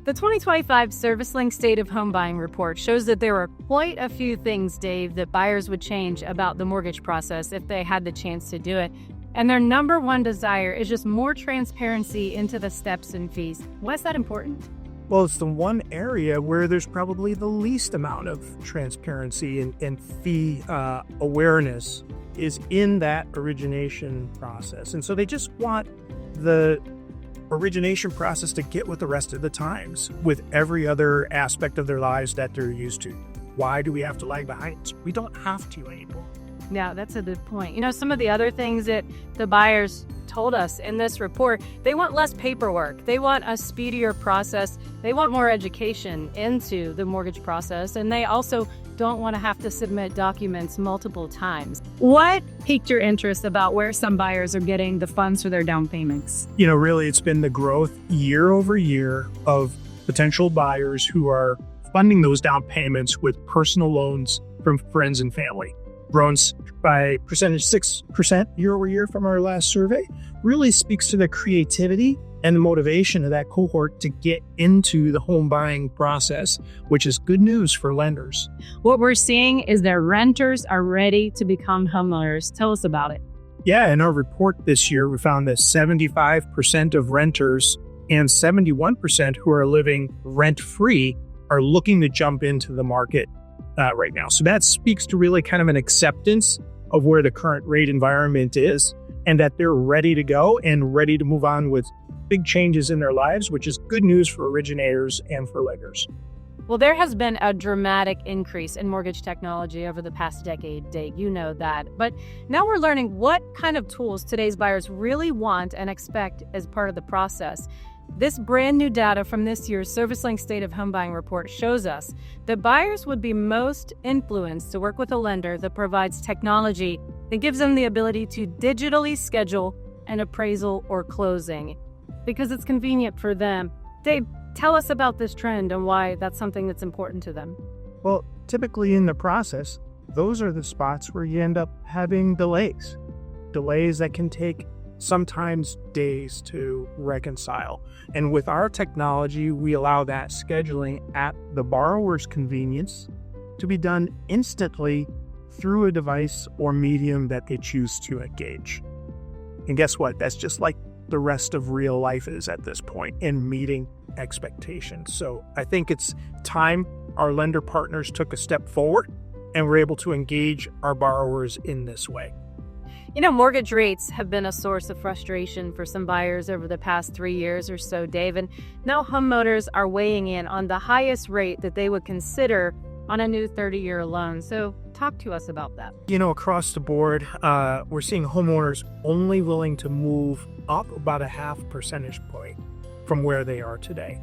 The 2025 ServiceLink's State of Home Buying report shows that there are quite a few things, Dave, that buyers would change about the mortgage process if they had the chance to do it. And their number one desire is just more transparency into the steps and fees. Why is that important? Well, it's the one area where there's probably the least amount of transparency and fee awareness is in that origination process. And so they just want the origination process to get with the rest of the times with every other aspect of their lives that they're used to. Why do we have to lag behind? We don't have to anymore. Yeah, that's a good point. Some of the other things that the buyers told us in this report, they want less paperwork. They want a speedier process. They want more education into the mortgage process. And they also don't want to have to submit documents multiple times. What piqued your interest about where some buyers are getting the funds for their down payments? Really, it's been the growth year over year of potential buyers who are funding those down payments with personal loans from friends and family. Grown by percentage 6% year over year from our last survey, really speaks to the creativity and the motivation of that cohort to get into the home buying process, which is good news for lenders. What we're seeing is that renters are ready to become homeowners. Tell us about it. Yeah, in our report this year, we found that 75% of renters and 71% who are living rent-free are looking to jump into the market right now. So that speaks to really kind of an acceptance of where the current rate environment is and that they're ready to go and ready to move on with big changes in their lives, which is good news for originators and for lenders. Well, there has been a dramatic increase in mortgage technology over the past decade, Dave. You know that. But now we're learning what kind of tools today's buyers really want and expect as part of the process. This brand new data from this year's ServiceLink's State of Home Buying report shows us that buyers would be most influenced to work with a lender that provides technology that gives them the ability to digitally schedule an appraisal or closing because it's convenient for them. Dave, tell us about this trend and why that's something that's important to them. Well, typically in the process, those are the spots where you end up having delays that can take sometimes days to reconcile. And with our technology, we allow that scheduling at the borrower's convenience to be done instantly through a device or medium that they choose to engage. And guess what? That's just like the rest of real life is at this point in meeting expectations. So I think it's time our lender partners took a step forward and were able to engage our borrowers in this way. Mortgage rates have been a source of frustration for some buyers over the past 3 years or so, Dave. And now homeowners are weighing in on the highest rate that they would consider on a new 30-year loan. So talk to us about that. Across the board, we're seeing homeowners only willing to move up about a half percentage point from where they are today,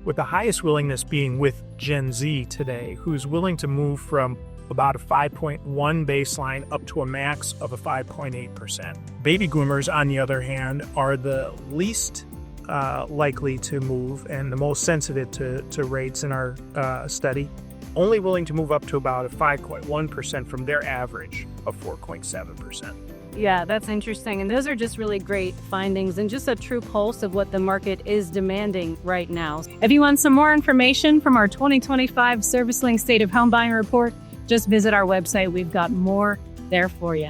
with the highest willingness being with Gen Z today, who's willing to move from about a 5.1 baseline up to a max of a 5.8%. Baby boomers, on the other hand, are the least likely to move and the most sensitive to rates in our study, only willing to move up to about a 5.1% from their average of 4.7%. Yeah, that's interesting. And those are just really great findings and just a true pulse of what the market is demanding right now. If you want some more information from our 2025 ServiceLink's State of Home Buying report, just visit our website. We've got more there for you.